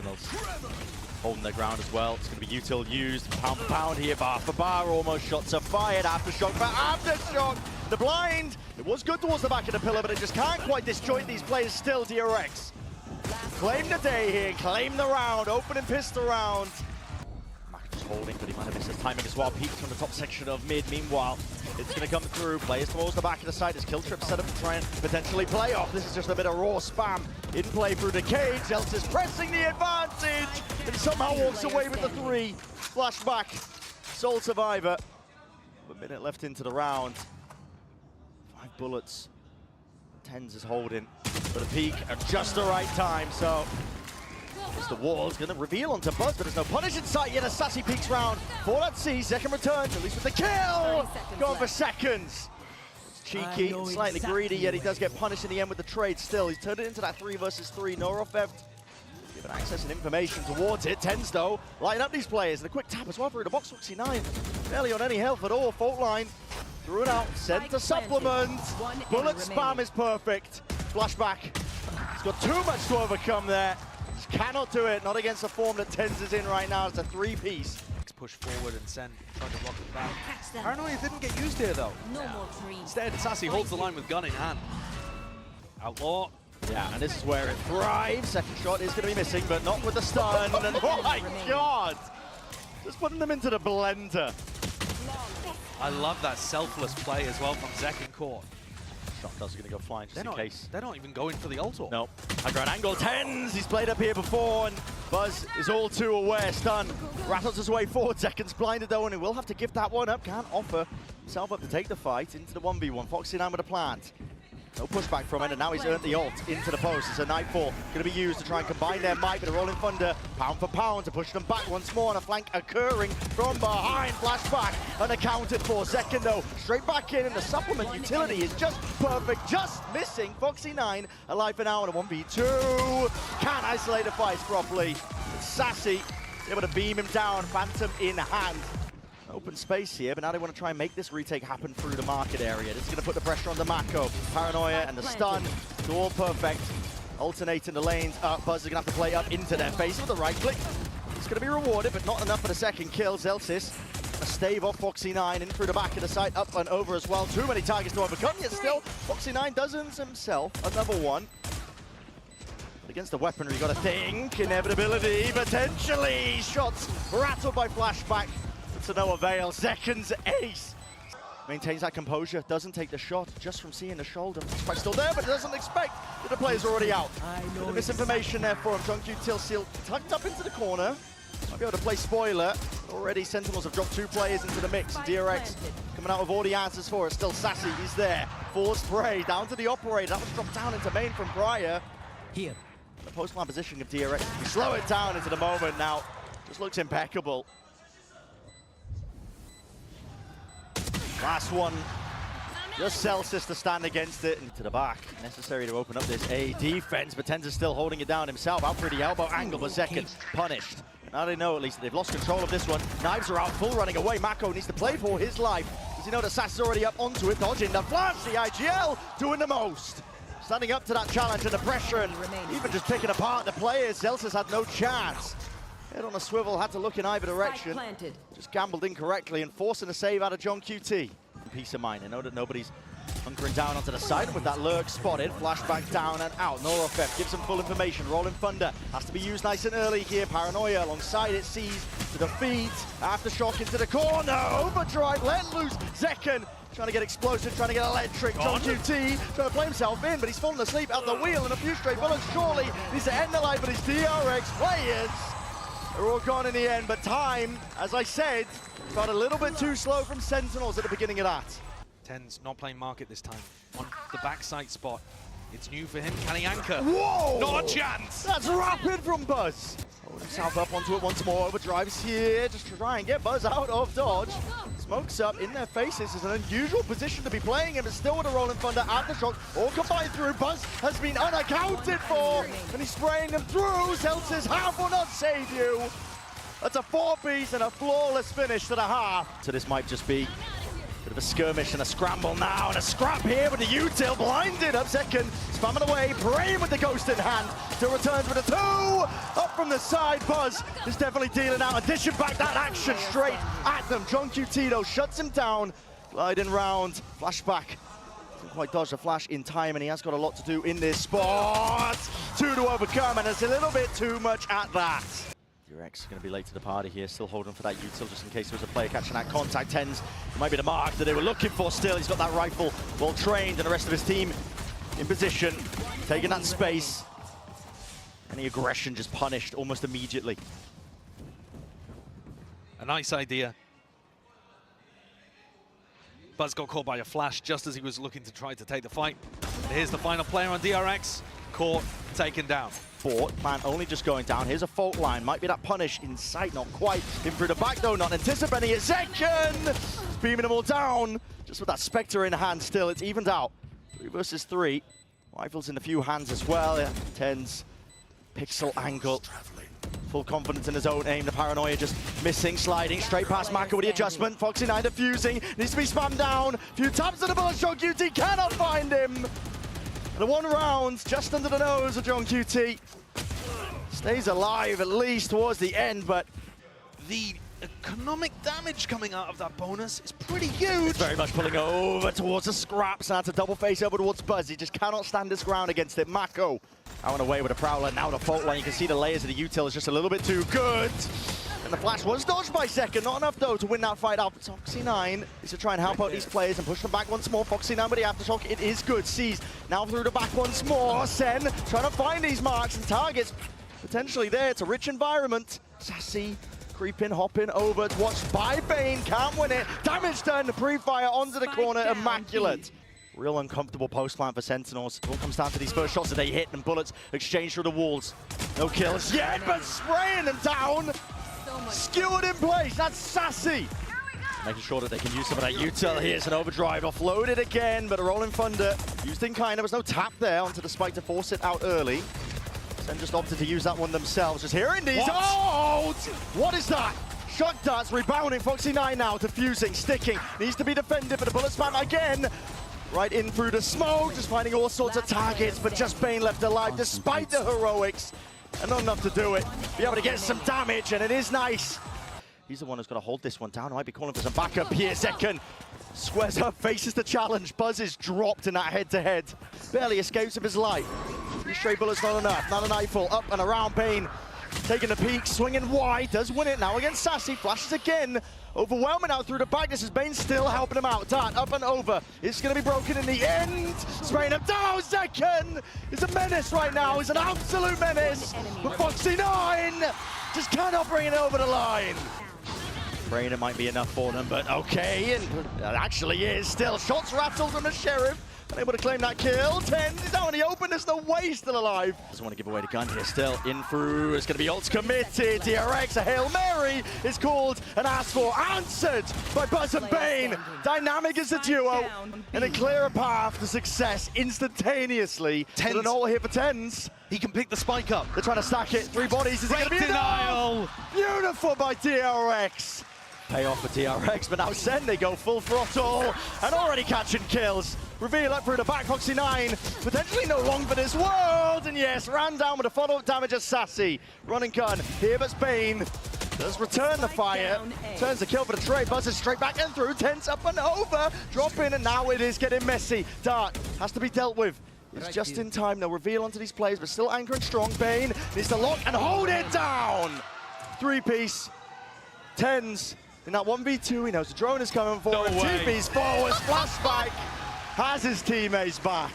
Sentinels holding their ground as well. It's going to be util used, pound for pound here, bar for bar, almost shots are fired, aftershock for aftershock. The blind, it was good towards the back of the pillar, but it just can't quite disjoint these players still. DRX claim the day here, claim the round, opening pistol round. Mac just holding, but he might have missed his timing as well. Peaks from the top section of mid. Meanwhile, it's going to come through. Players towards the back of the side. His kill trip set up to try and potentially play off. This is just a bit of raw spam. In play through the cage. Zelts is pressing the advantage and somehow walks away with the 3. Flashback. Sole survivor. A minute left into the round. 5 bullets. Tens is holding for the peak at just the right time. So the wall's going to reveal onto Buzz, but there's no punish in sight yet. A sassy peaks round for that C. Second returns, at least with the kill. Going for seconds. It's cheeky, slightly greedy, yet he does get punished in the end with the trade still. He's turned it into that 3 versus 3. No theft. Given access and information towards it. Tens, though, lighting up these players. And a quick tap as well through the box. Foxy9 barely on any health at all. Fault line. Threw it out. Sent to supplement. Bullet spam is perfect. Flashback. He's got too much to overcome there. Just cannot do it. Not against the form that Tens is in right now. It's a 3-piece. Push forward and Sen trying to block it back. Paranoia didn't get used here though. Instead, Sassy holds the line with gun in hand. Outlaw. Yeah, and this is where it thrives. Second shot is going to be missing, but not with the stun. And oh my god! Just putting them into the blender. I love that selfless play as well from Zek in court. Shot does going to go flying just in case. They're not even going for the ult. No. High ground angle. Tens! He's played up here before, and Buzz is all too aware. Stun. Rattles his way forward. Seconds blinded though, and he will have to give that one up. Can't offer himself up to take the fight into the 1v1. Foxy9 with a plant. No pushback from it, and now he's earned the ult into the post. It's a Nightfall going to be used to try and combine their might with a Rolling Thunder. Pound for pound to push them back once more, and a flank occurring from behind. Flashback unaccounted for. Second though, straight back in, and the supplement utility is just perfect. Just missing. Foxy9 alive for now in a 1v2. Can't isolate the fights properly. It's Sassy able to beam him down, Phantom in hand. Open space here, but now they want to try and make this retake happen through the market area. This is going to put the pressure on the Mako. Paranoia and the stun, it's all perfect. Alternating the lanes up. Buzz is going to have to play up into their face with the right click. It's going to be rewarded, but not enough for the second kill. Zelsis, a stave off Foxy9 in through the back of the site, up and over as well. Too many targets to overcome, yet still Foxy9 does himself another one. But against the weaponry, you got to think. Inevitability, potentially. Shots rattled by Flashback. To no avail. Seconds ace. Maintains that composure, doesn't take the shot just from seeing the shoulder. Flashback's still there, but doesn't expect that the player's already out. Bit of misinformation there for him. Util still tucked up into the corner. Might be able to play spoiler. Already Sentinels have dropped 2 players into the mix. DRX coming out with all the answers for it. Still Sassy, he's there. Full spray down to the operator. That was dropped down into main from prior. Here. The post-line positioning of DRX. We slow it down into the moment now. Just looks impeccable. Last one, just Celsius to stand against it and to the back. Necessary to open up this A defense, but Tens is still holding it down himself. Out through the elbow angle, but second punished. Now they know at least that they've lost control of this one. Knives are out, full running away. Mako needs to play for his life. Does he know that Sass is already up onto it, dodging the flash? The IGL doing the most. Standing up to that challenge and the pressure, and even just picking apart the players. Celsius had no chance. Head on a swivel, had to look in either direction. Just gambled incorrectly and forcing a save out of John QT. Peace of mind. I know that nobody's hunkering down onto the side with that lurk spotted. Flashback down and out. Norofef gives him full information. Rolling Thunder has to be used nice and early here. Paranoia alongside it sees to the feet. Aftershock into the corner. Overdrive, let loose. Zekken trying to get explosive, trying to get electric. John QT trying to play himself in, but he's fallen asleep at the wheel, and a few straight bullets surely needs to end the line, but his DRX players are all gone in the end, but time, as I said, got a little bit too slow from Sentinels at the beginning of that. Tens not playing market this time. On the backside spot. It's new for him. Can he anchor? Whoa! Not a chance! That's rapid from Buzz. Hold himself up onto it once more. Overdrives here. Just try and get Buzz out of dodge. Smokes up in their faces. It's an unusual position to be playing in, but still with a Rolling Thunder. Aftershock all combined through. Buzz has been unaccounted for, and he's spraying them through. Zeltz's half will not save you. That's a 4-piece and a flawless finish to the half. So this might just be Bit of a skirmish and a scramble now, and a scrap here with the util blinded up second. Spamming away, Brain with the ghost in hand. Still returns with a 2! Up from the side, Buzz is definitely dealing out and dishing back that action straight at them. John Cutito shuts him down. Gliding round, flashback. Didn't quite dodge the flash in time, and he has got a lot to do in this spot. 2 to overcome, and it's a little bit too much at that. DRX is going to be late to the party here, still holding for that util just in case there was a player catching that contact. Tens, it might be the mark that they were looking for still. He's got that rifle well trained, and the rest of his team in position, taking that space. Any aggression just punished almost immediately. A nice idea. Buzz got caught by a flash just as he was looking to try to take the fight. And here's the final player on DRX. Caught, taken down. Plan only just going down. Here's a fault line. Might be that punish in sight, not quite. In through the back though, not anticipating it. Second! Beaming them all down. Just with that Spectre in hand still, it's evened out. 3 versus 3. Rifles in a few hands as well. Yeah. Tens, pixel angle. Full confidence in his own aim. The paranoia just missing, sliding straight past Mako with the adjustment. Foxy9 defusing. Needs to be spammed down. Few taps to the bullet. John QT cannot find him. The 1 round just under the nose of John QT. Stays alive at least towards the end, but the economic damage coming out of that bonus is pretty huge. It's very much pulling over towards the scraps. Now to double face over towards Buzz. He just cannot stand his ground against it. Mako out and away with a Prowler. Now the fault line. You can see the layers of the util is just a little bit too good. And the flash was dodged by second. Not enough though to win that fight out. But Foxy9 is to try and help out these players and push them back once more. Foxy9 with the aftershock. It is good. Sees now through the back once more. Sen trying to find these marks and targets. Potentially there. It's a rich environment. Sassy creeping, hopping over. Watched by Bane. Can't win it. Damage done. Pre-fire onto the corner. Immaculate. Real uncomfortable post plant for Sentinels. It all comes down to these first shots that they hit and bullets exchange through the walls. No kills yet, but spraying them down. Skewered in place. That's Sassy. Making sure that they can use some of that util. Here's an overdrive offloaded again, but a rolling thunder used in kind. There was no tap there onto the spike to force it out early. Sen just opted to use that one themselves. Just hearing these. What? Oh! What is that? Shock darts rebounding. Foxy9 now defusing, sticking. Needs to be defended, but the bullet spam again. Right in through the smoke, just finding all sorts of targets, but just Bane left alive despite the heroics. And not enough to do it. Be able to get some damage, and it is nice. He's the one who's got to hold this one down. Might be calling for some backup here. Second squares up, faces the challenge. Buzz is dropped in that head-to-head. Barely escapes of his life. 3 stray bullets not enough. Not a nightfall. Up and around Bane. Taking a peek, swinging wide. Does win it now against Sassy. Flashes again. Overwhelming out through the back. This is Bane still helping him out. Dart up and over. It's going to be broken in the end. Spraying him down. Second is a menace right now. He's an absolute menace. But Foxy9 just cannot bring it over the line. Brainer might be enough for them, but okay. And that actually is still. Shots rattled from the Sheriff. Unable to claim that kill. 10 is out in the open. There's no way he's still alive. Doesn't want to give away the gun here. Still in through. It's going to be ults committed. DRX, a Hail Mary is called and asked for. Answered by Buzz and Bane. Dynamic as a duo. And a clearer path to success instantaneously. Tens. An all here for Tens. He can pick the spike up. They're trying to stack it. 3 bodies. Is it going to be denial? enough? Beautiful by DRX. Payoff for DRX, but now Sen, they go full throttle and already catching kills. Reveal up through the back, Foxy9, potentially no long for this world, and yes, ran down with a follow-up damage as Sassy. Running gun, here but Bane does return the fire, turns the kill for the trade, buzzes straight back and through, Tense up and over, drop in, and now it is getting messy. Dart has to be dealt with. It's just in time, they'll reveal onto these players, but still anchoring strong. Bane needs to lock and hold it down. 3-piece, Tens. In that 1v2, he knows the drone is coming forward. No way. 2-piece forwards, flashback, has his teammates back.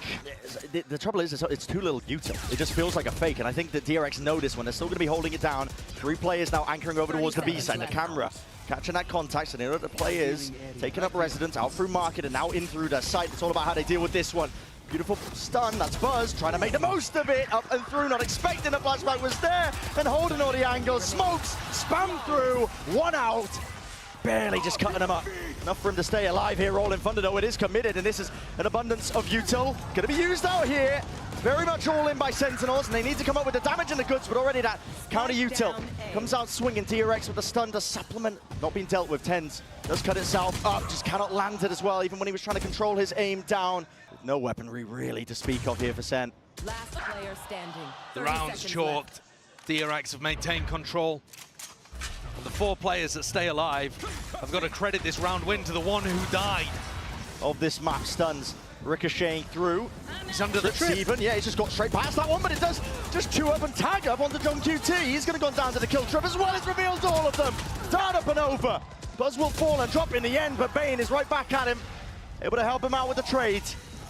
The trouble is, it's too little util. It just feels like a fake, and I think that DRX know this one. They're still going to be holding it down. 3 players now anchoring over towards the B side. The camera catching that contact, and the other players taking up residence out through market and now in through the site. It's all about how they deal with this one. Beautiful stun, that's Buzz, trying to make the most of it, up and through, not expecting the flashback was there, and holding all the angles, smokes, spam through, 1 out. Barely just cutting him up. Enough for him to stay alive here, rolling thunder though. It is committed, and this is an abundance of util. Gonna be used out here. Very much all in by Sentinels, and they need to come up with the damage and the goods, but already that counter util comes out swinging. DRX with the stun to supplement. Not being dealt with. Tens Does cut itself up, just cannot land it as well, even when he was trying to control his aim down. No weaponry really to speak of here for Sen. Last player standing. The round's chalked. DRX have maintained control. And the 4 players that stay alive have got to credit this round win to the one who died. Of this map, stuns ricocheting through. He's under the trip. Even, yeah, he's just got straight past that one, but it does just chew up and tag up onto John QT. He's going to go down to the kill trip as well. It's revealed all of them. Down, up and over. Buzz will fall and drop in the end, but Bane is right back at him, able to help him out with the trade.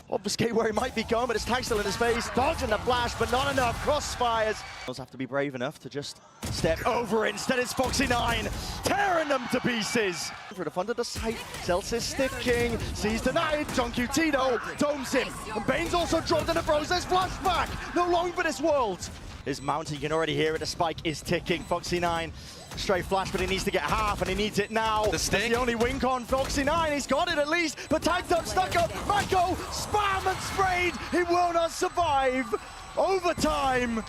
Obfuscate where he might be going, but it's tag still in his face. Dodging the flash, but not enough. Crossfires. Those have to be brave enough to just step over it. Instead, it's Foxy9 tearing them to pieces. For the front of the site, Celsius sticking, sees denied. John QT though, domes him. And Bane's also dropped in the process. Flashback, no longer for this world. His mount, you can already hear it. The spike is ticking. Foxy9, straight flash, but he needs to get half, and he needs it now. The stick. That's the only wink on Foxy9. He's got it at least, but tagged up, stuck up. Mako, spam and sprayed. He will not survive. Overtime.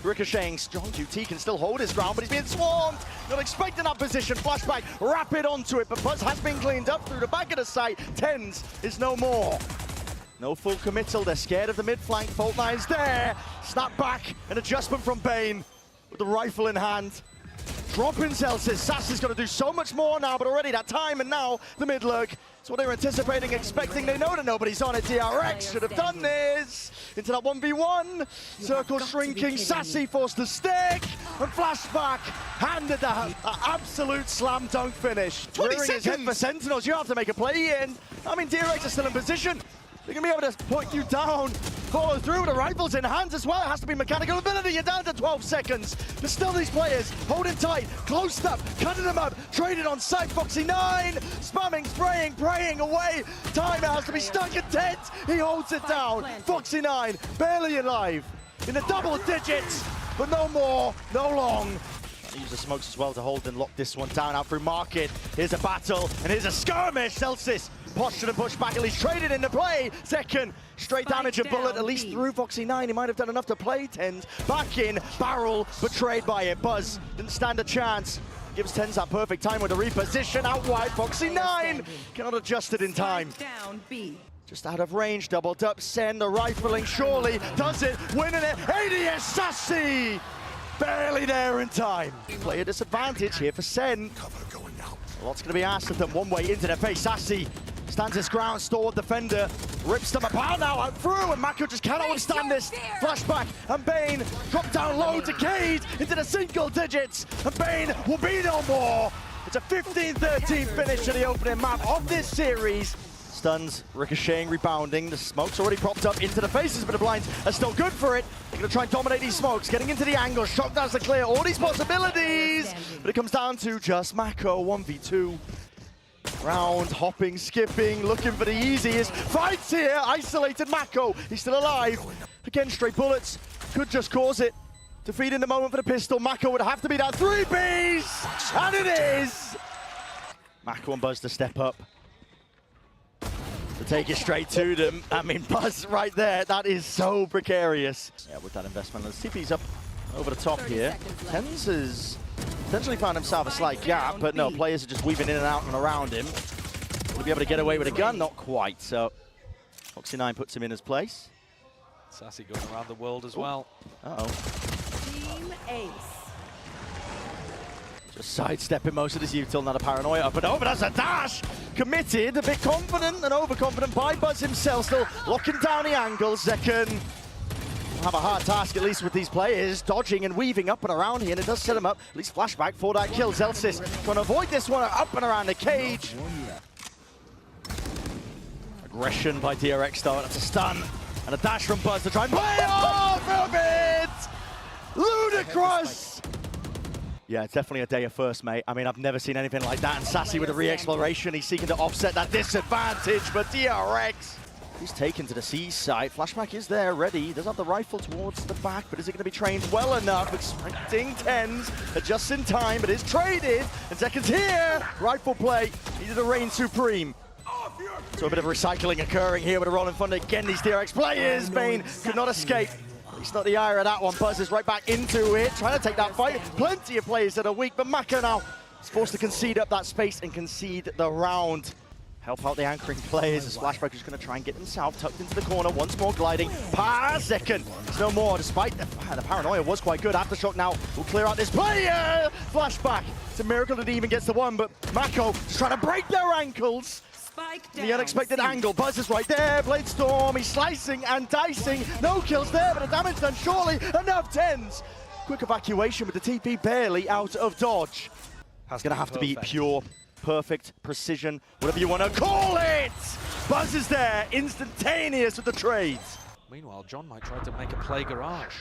Ricocheting, John QT can still hold his ground, but he's being swarmed. Not expecting that position. Flashback, rapid onto it, but Buzz has been cleaned up through the back of the site. Tens is no more. No full committal, they're scared of the mid flank. Fault9's there. Snap back, an adjustment from Bane with the rifle in hand. Dropping Celsius. Sassy's got to do so much more now, but already that time, and now the mid lurk. It's what they were anticipating, expecting. They know that nobody's on it. DRX should have done this. Into that 1v1. Circle shrinking. Sassy forced to stick. And flashback. Handed that absolute slam dunk finish. 20 Rearing his head for Sentinels. You have to make a play in. I mean, DRX is still in position. They're going to be able to put you down, follow through with the rifles in hands as well. It has to be mechanical ability. You're down to 12 seconds. But still these players holding tight, closed up, cutting them up, traded on site. Foxy9, spamming, spraying, praying away. Time has to be stuck at 10. He holds it down. Foxy9 barely alive in the double digits, but no more, no long. Use the smokes as well to hold and lock this one down out through market. Here's a battle, and here's a skirmish. Celsius postured and pushed back, at least traded into play. Second, straight damage a bullet, at least through Foxy9. He might have done enough to play Tens. Back in, barrel, betrayed by it. Buzz didn't stand a chance. Gives Tens that perfect time with the reposition out wide. Foxy9 cannot adjust it in time. Just out of range, doubled up. Sen, the rifling surely does it, winning it. ADS Sassy! Barely there in time. Player disadvantage here for Sen. A lot's going to be asked of them. One way into their face. Sassy stands his ground, stalwart defender. Rips them apart now, out through, and Mako just cannot withstand this. Flashback, and Bane drop down low, decayed into the single digits. And Bane will be no more. It's a 15-13 finish to the opening map of this series. Stuns, ricocheting, rebounding. The smoke's already propped up into the faces, but the blinds are still good for it. They're going to try and dominate these smokes, getting into the angle. Shockdown's to clear all these possibilities. But it comes down to just Mako, 1v2. Round, hopping, skipping, looking for the easiest. Fights here, isolated Mako. He's still alive. Again, straight bullets. Could just cause it. Defeat in the moment for the pistol. Mako would have to be that 3-piece. And it is. Mako and Buzz to step up. To take it straight to them. I mean, Buzz right there, that is so precarious. Yeah, with that investment, let's see if he's up over the top here. Tens has potentially found himself a slight gap, but no, players are just weaving in and out and around him. Will he be able to get away with a gun? Not quite, so Foxy9 puts him in his place. Sassy going around the world as well. Uh-oh. Team Ace. Just sidestepping most of this util, not a paranoia up and over. That's a dash! Committed, a bit confident and overconfident by Buzz himself, still locking down the angles. Second, have a hard task at least with these players, dodging and weaving up and around here, and it does set him up. At least flashback for that kill. Celsius trying to avoid this one up and around the cage. Aggression by DRX though, that's a stun. And a dash from Buzz to try and play off of it! Ludicrous! Yeah, it's definitely a day of first, mate. I mean, I've never seen anything like that. And Sassy with a re-exploration, he's seeking to offset that disadvantage, but DRX, he's taken to the C side. Flashback is there, ready. He does have the rifle towards the back, but is it going to be trained well enough? Expecting Tens, just in time, but is traded. And Seconds here, rifle play, needed a reign supreme. So a bit of recycling occurring here with a roll in front. Again, these DRX players, Bane could not escape. It's not the ire of that one. Buzz is right back into it, trying to take that fight. Plenty of players that are weak, but Mako now He's forced to concede up that space and concede the round. Help out the anchoring players as Flashback is going to try and get himself tucked into the corner. Once more gliding. Second. It's no more, despite the paranoia was quite good. Aftershock now will clear out this player. Flashback. It's a miracle that he even gets the one, but Mako just trying to break their ankles. The unexpected angle. Buzz is right there. Blade Storm. He's slicing and dicing. No kills there, but the damage done. Surely enough tens. Quick evacuation with the TP barely out of dodge. It's going to have to be pure, perfect, precision, whatever you want to call it. Buzz is there. Instantaneous with the trades. Meanwhile, John might try to make a play garage.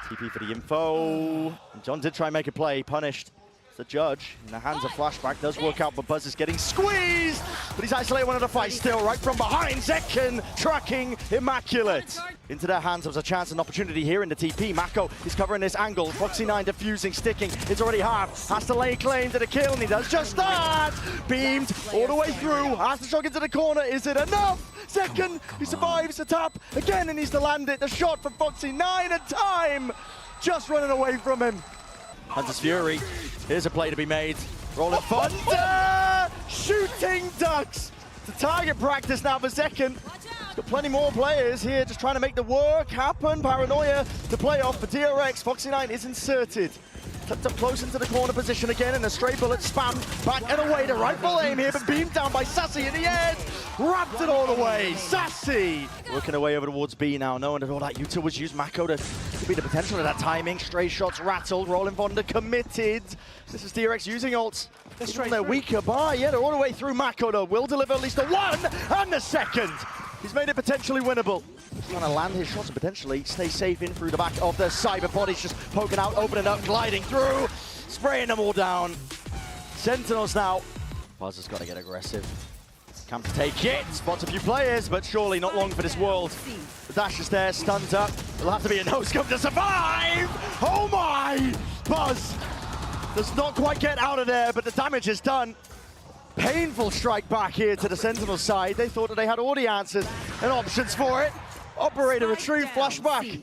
TP for the info. And John did try and make a play. Punished. The judge in the hands of Flashback does work out, but Buzz is getting squeezed. But he's isolated one of the fight still, right from behind. Zekken tracking immaculate. Into their hands, there was a chance and opportunity here in the TP. Mako is covering this angle. Foxy9 diffusing, sticking. It's already half. Has to lay claim to the kill, and he does just that. Beamed all the way through. Has to shock into the corner. Is it enough? Zekken, he survives the tap again, and needs to land it. The shot from Foxy9 and time. Just running away from him. Hunter's Fury. Here's a play to be made. Rolling Thunder! Shooting ducks! It's a target practice now for Zekken. He's got plenty more players here just trying to make the work happen. Paranoia to play off for DRX. Foxy9 is inserted. Tucked up close into the corner position again, and a stray bullet spammed back and away to rightful aim here, but beamed down by Sassy in the end. Wrapped it all the way. Sassy! Working away over towards B now, knowing that all that util was used. Mako to be the potential of that timing. Stray shots rattled. Rolling Vonda committed. This is DRX using ults. They're weaker by. Yeah, they're all the way through. Mako though will deliver at least the one and the second. He's made it potentially winnable. Trying to land his shots and potentially stay safe in through the back of the cyber bodies, just poking out, opening up, gliding through, spraying them all down. Sentinels now. Buzz has got to get aggressive. Camp to take it, spots a few players, but surely not long for this world. The dash is there, stunned up. It'll have to be a no-scope to survive! Oh my! Buzz does not quite get out of there, but the damage is done. Painful strike back here to the Sentinel side. They thought that they had all the answers and options for it. Operator retrieve, Flashback.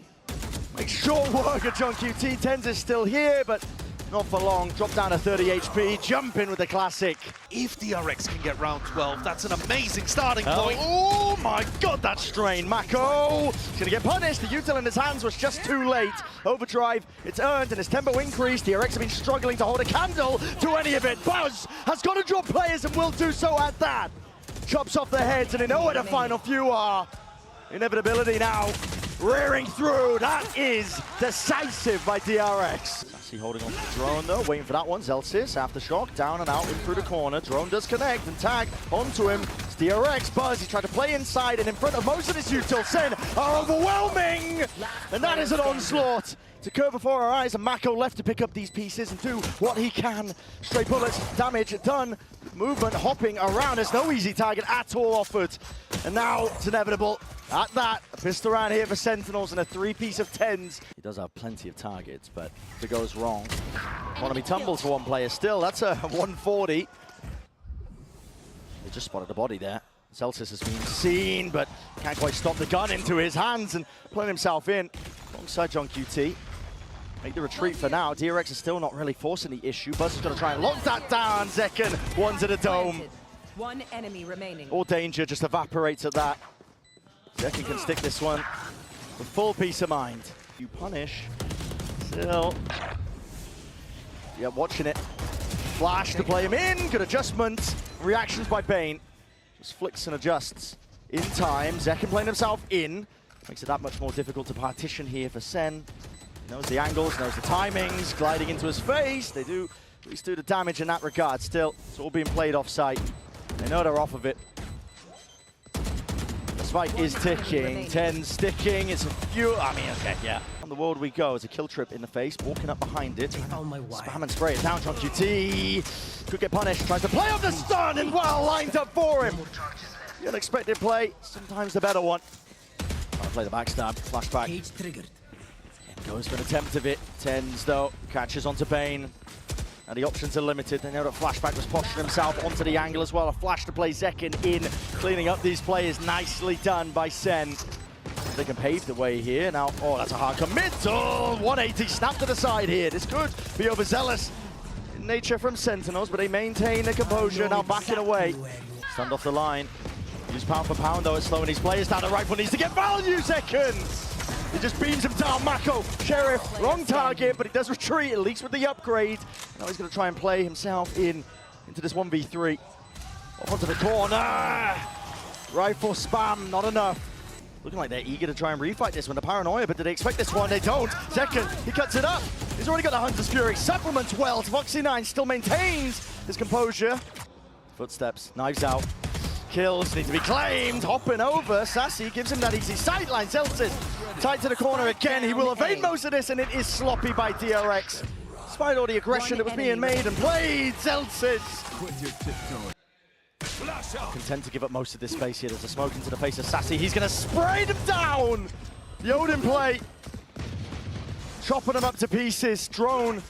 Make short work of John QT. Tens is still here, but not for long. Drop down to 30 HP, jump in with the classic. If DRX can get round 12, that's an amazing starting point. Oh my god, that strain. Mako is gonna get punished. The util in his hands was just too late. Overdrive, it's earned and his tempo increased. DRX have been struggling to hold a candle to any of it. Buzz has got to drop players and will do so at that. Chops off their heads and they know where the final few are. Inevitability now rearing through. That is decisive by DRX. Sassy holding on to the drone though, waiting for that one. Zelsis, Aftershock, down and out, in through the corner. Drone does connect and tag onto him. It's DRX. Buzz, he tried to play inside and in front of most of his util. Sen are overwhelming! And that is an onslaught to occur before our eyes, and Mako left to pick up these pieces and do what he can. Stray bullets, damage done. Movement hopping around. There's no easy target at all offered. And now it's inevitable. At that, a pistol round here for Sentinels and a three-piece of tens. He does have plenty of targets, but if it goes wrong, economy tumbles for one player still. That's a 140. They just spotted the body there. Celsius has been seen, but can't quite stop the gun into his hands and pulling himself in alongside John QT. Make the retreat for now. DRX is still not really forcing the issue. Buzz is going to try and lock that down. Zekken, one to the dome. One enemy remaining. All danger just evaporates at that. Zekken can stick this one with full peace of mind. You punish. Still. Yeah, watching it. Flash to play him in. Good adjustment. Reactions by Bane. Just flicks and adjusts in time. Zekken playing himself in. Makes it that much more difficult to partition here for Sen. He knows the angles, knows the timings, gliding into his face. They do at least do the damage in that regard. Still, it's all being played off-site. They know they're off of it. The spike is ticking, 10 sticking, it's a few, okay, yeah. On the world we go, it's a kill trip in the face, walking up behind it. Spam and spray it down, John QT. Could get punished, tries to play off the stun, and well lined up for him. The unexpected play, sometimes the better one. Trying to play the backstab, flashback. Goes for an attempt of it. Tens, though, catches onto Bane. And the options are limited. They know that Flashback was posturing himself onto the angle as well. A flash to play Zekken in, cleaning up these players. Nicely done by Sen. They can pave the way here. Now, oh, that's a hard committal. 180 snap to the side here. This could be overzealous. nature from Sentinels, but they maintain their composure, now backing away. Stunned off the line. Use pound for pound though, it's slowing these players down. The rifle needs to get value seconds. He just beams him down. Mako, Sheriff, wrong target, but he does retreat, at least with the upgrade. Now he's going to try and play himself into this 1v3. Off onto the corner. Rifle spam, not enough. Looking like they're eager to try and refight this one. The paranoia, but did they expect this one? They don't. Second, he cuts it up. He's already got the Hunter's Fury. Supplements well. Foxy9 still maintains his composure. Footsteps, knives out. Kills need to be claimed. Hopping over. Sassy gives him that easy sideline. Zelsis tight to the corner again. He will evade most of this, and it is sloppy by DRX. Despite all the aggression that was being made and played, Zelsis content to give up most of this space here. There's a smoke into the face of Sassy. He's going to spray them down. The Odin play. Chopping them up to pieces. Drone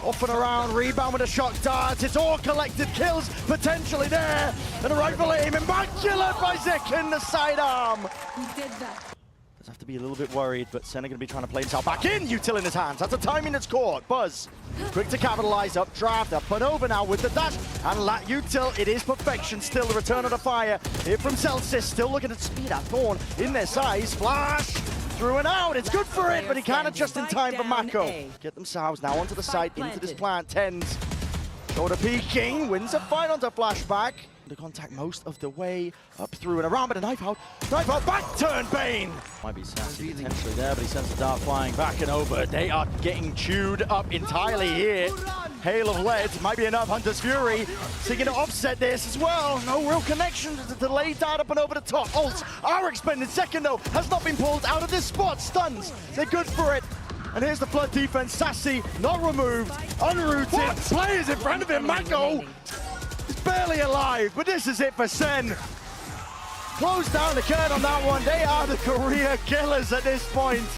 off and around. Rebound with a shock dart. It's all collected kills potentially there. And a rifle aim. Immaculate by Zikin. The sidearm. He did that. Does have to be a little bit worried, but Sen are going to be trying to play himself back in. Util in his hands. That's a timing that's caught. Buzz, quick to capitalize. Updraft, up and over now with the dash. And Lat Util, it is perfection. Still the return of the fire. Here from Celsius, still looking at speed at Thorn in their size. Flash, through and out. It's good for it, but he can't adjust in time for Mako. Get themselves now onto the side, into this plant. Tens, shoulder peeking, wins a fight onto flashback. To contact most of the way up through and around, but a knife out, back turn, Bane! Might be Sassy potentially there, but he sends the dart flying back and over. They are getting chewed up entirely here. Hail of lead might be enough. Hunter's Fury seeking to offset this as well. No real connection to the delayed dart up and over the top. Ults are expended. Second though, has not been pulled out of this spot. Stuns, they're good for it. And here's the flood defense. Sassy not removed, unrooted. Players in front of him. Mako barely alive, but this is it for Sen. Close down the curtain on that one. They are the career killers at this point.